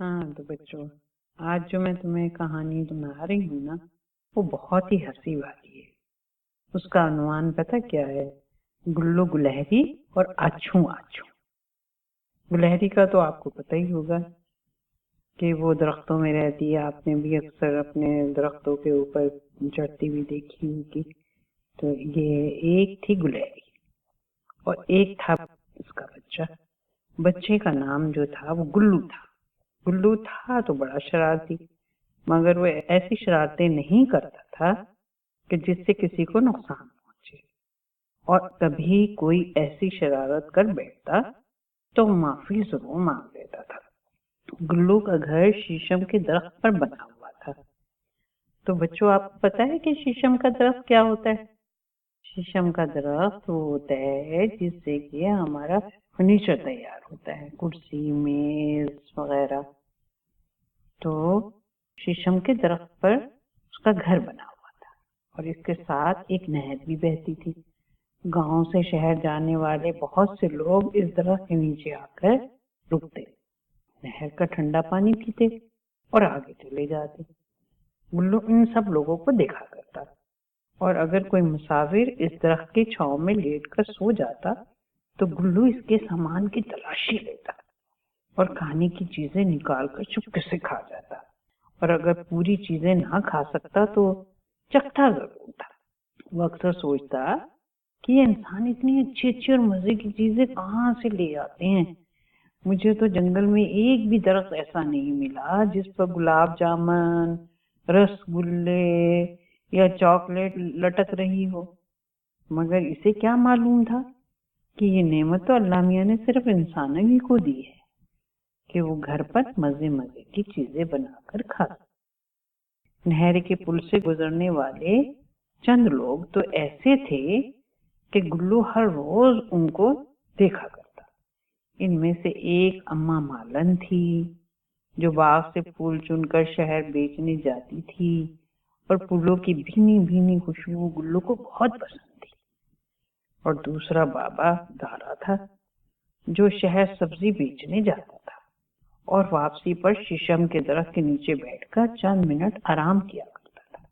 हाँ तो बच्चों, आज जो मैं तुम्हें कहानी सुना रही हूँ ना, वो बहुत ही हंसी वाली है। उसका अनुमान पता क्या है? गुल्लू गुलहरी और आछू आछू। गुलहरी का तो आपको पता ही होगा कि वो दरख्तों में रहती है। आपने भी अक्सर अपने दरख्तों के ऊपर चढ़ती हुई देखी होगी। तो ये एक थी गुलहरी और एक था उसका बच्चा। बच्चे का नाम जो था वो गुल्लू था। गुल्लू था तो बड़ा शरारती, मगर वो ऐसी शरारतें नहीं करता था कि जिससे किसी को नुकसान पहुंचे। और कभी कोई ऐसी शरारत कर बैठता तो माफी जरूर मांग लेता था। गुल्लू का घर शीशम के दरख्त पर बना हुआ था। तो बच्चों, आपको पता है कि शीशम का दरख्त क्या होता है? शीशम का दरख्त वो होता है जिससे कि हमारा फर्नीचर तैयार होता है, कुर्सी मेज वगैरह। तो शीशम के दरख्त पर उसका घर बना हुआ था और इसके साथ एक नहर भी बहती थी। गांव से शहर जाने वाले बहुत से लोग इस दरख्त के नीचे आकर रुकते, नहर का ठंडा पानी पीते और आगे चले जाते। गुल्लू इन सब लोगों को देखा करता और अगर कोई मुसाफिर इस दरख्त की छांव में लेटकर सो जाता तो गुल्लू इसके सामान की तलाशी लेता और खाने की चीजें निकालकर चुपके से खा जाता। और अगर पूरी चीजें ना खा सकता तो चखता जरूर था। वो अक्सर सोचता कि ये इंसान इतनी अच्छी अच्छी और मजे की चीजें कहाँ से ले आते हैं। मुझे तो जंगल में एक भी दरख्त ऐसा नहीं मिला जिस पर गुलाब जामुन, रसगुल्ले या चॉकलेट लटक रही हो। मगर इसे क्या मालूम था कि ये नेमत तो अल्लाह मियाँ ने सिर्फ इंसानों ही को दी है कि वो घर पर मजे मजे की चीजें बनाकर खा। नहर के पुल से गुजरने वाले चंद लोग तो ऐसे थे कि गुल्लू हर रोज उनको देखा करता। इनमें से एक अम्मा मालन थी जो बाग से फूल चुनकर शहर बेचने जाती थी और फूलों की भीनी भीनी खुशबू गुल्लू को बहुत पसंद थी। और दूसरा बाबा दारा था जो शहर सब्जी बेचने जाता था और वापसी पर शीशम के दरख्त के नीचे बैठकर चंद मिनट आराम किया करता था।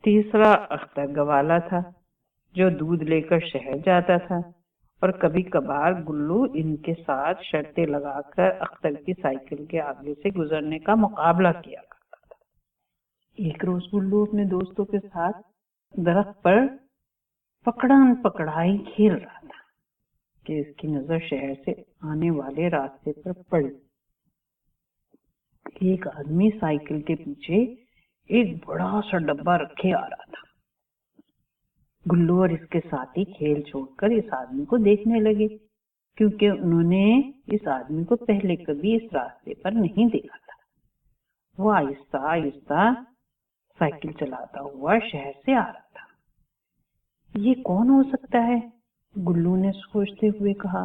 तीसरा अख्तर गवाला था जो दूध लेकर शहर जाता था और कभी कभार गुल्लू इनके साथ शर्तें लगाकर अख्तर की साइकिल के आगे से गुजरने का मुकाबला किया करता था। एक रोज गुल्लू अपने दोस्तों के साथ दरख्त पर पकड़न पकड़ाई खेल रहा था कि इसकी नजर शहर से आने वाले रास्ते पर पड़ी। एक आदमी साइकिल के पीछे एक बड़ा सा डब्बा रखे आ रहा था। गुल्लू और इसके साथी खेल छोड़कर इस आदमी को देखने लगे क्योंकि उन्होंने इस आदमी को पहले कभी इस रास्ते पर नहीं देखा था। वो आहिस्ता आहिस्ता साइकिल चलाता हुआ शहर से आ रहा था। ये कौन हो सकता है? गुल्लू ने सोचते हुए कहा।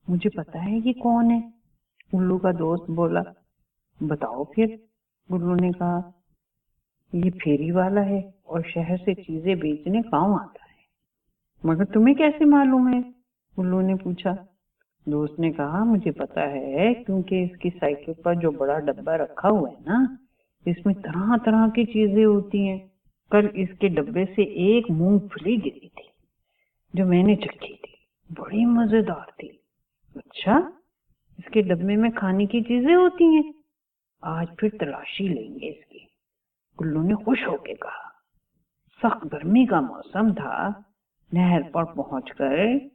मुझे पता है ये कौन है, गुल्लू का दोस्त बोला। बताओ फिर, गुल्लू ने कहा। ये फेरी वाला है और शहर से चीजें बेचने गांव आता है। मगर तुम्हें कैसे मालूम है? गुल्लू ने पूछा। दोस्त ने कहा, मुझे पता है क्योंकि इसकी साइकिल पर जो बड़ा डब्बा रखा हुआ है ना, इसमें तरह तरह की चीजें होती हैं। कल इसके डब्बे से एक मूंगफली गिरी थी जो मैंने चखी थी, बड़ी मजेदार थी। अच्छा, इसके डब्बे में खाने की चीजें होती हैं? आज फिर तलाशी लेंगे इसकी, गुल्लू ने खुश होकर कहा। सख्त गर्मी का मौसम था। नहर पर पहुंचकर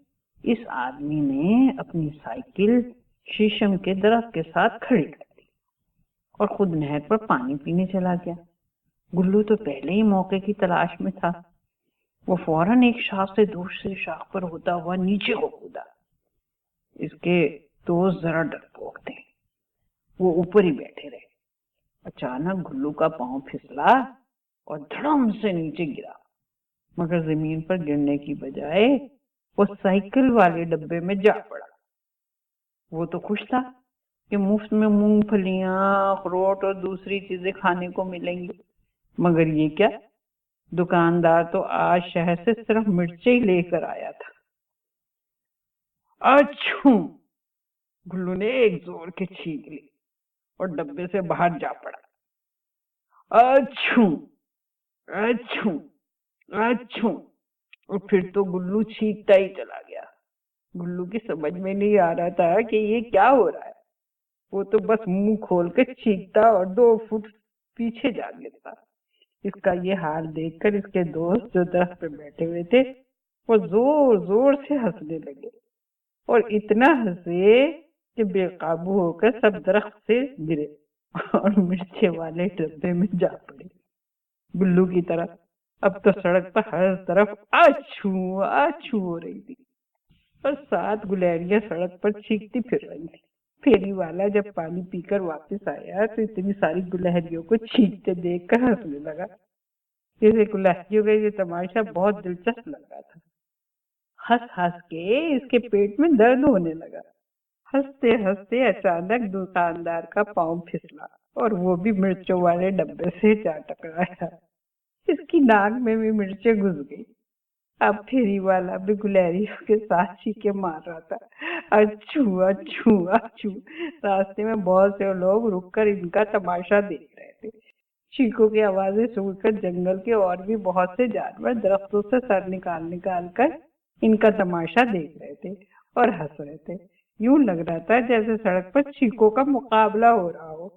इस आदमी ने अपनी साइकिल शीशम के दरख्त के साथ खड़ी कर दी और खुद नहर पर पानी पीने चला गया। गुल्लू तो पहले ही मौके की तलाश में था। वो फौरन एक शाख से दूसरी शाख पर होता हुआ नीचे को कूदा। इसके दोस्त जरा डरपोक थे, वो ऊपर ही बैठे रहे। अचानक गुल्लू का पांव फिसला और धड़म से नीचे गिरा, मगर जमीन पर गिरने की बजाय वो साइकिल वाले डब्बे में जा पड़ा। वो तो खुश था कि मुफ्त में मूंगफलियां, अखरोट और दूसरी चीजें खाने को मिलेंगी। मगर ये क्या, दुकानदार तो आज शहर से सिर्फ मिर्चें ही लेकर आया था। अच्छू, गुल्लू ने एक जोर की छींक ली اور ڈبے سے باہر جا پڑا۔ اچھو اچھو اچھو، اور پھر تو گلو چھینکتا ہی چلا گیا۔ گلو کی سمجھ میں نہیں آ رہا تھا کہ یہ کیا ہو رہا ہے، وہ تو بس منہ کھول کے چھینکتا اور 2 فٹ پیچھے جا گرتا۔ اس کا یہ حال دیکھ کر اس کے دوست جو درخت پہ بیٹھے ہوئے تھے وہ زور زور سے ہنسنے لگے، اور اتنا ہنسے کہ بے قابو ہو کر سب درخت سے گرے اور مرچے والے ڈبے میں جا پڑے گلو کی طرح۔ اب تو سڑک پر ہر طرف آچھو آچھو ہو رہی تھی، اور 7 گلہریاں سڑک پر چھینکتی پھر رہی تھی۔ پھیری والا جب پانی پی کر واپس آیا تو اتنی ساری گلہریوں کو چھینکتے دیکھ کر ہنسنے لگا، جیسے گلہریوں کا یہ تماشا بہت دلچسپ لگ رہا تھا۔ ہنس ہنس کے اس کے پیٹ میں درد ہونے لگا۔ ہنستے ہنستے اچانک دکاندار کا پاؤں پھسلا اور وہ بھی مرچوں والے ڈبے سے جا ٹکرایا۔ اس کی ناک میں بھی مرچیں گھس گئی۔ اب پھیری والا بھی گلہریوں کے ساتھ چیخے مار رہا تھا، اچھو اچھو اچھو۔ راستے میں بہت سے لوگ رک کر ان کا تماشا دیکھ رہے تھے۔ چیخوں کی آوازیں سن کر جنگل کے اور بھی بہت سے جانور درختوں سے سر نکال نکال کر ان کا تماشا دیکھ رہے تھے اور ہنس رہے تھے۔ یوں لگ رہا تھا جیسے سڑک پر چیخوں کا مقابلہ ہو رہا ہو۔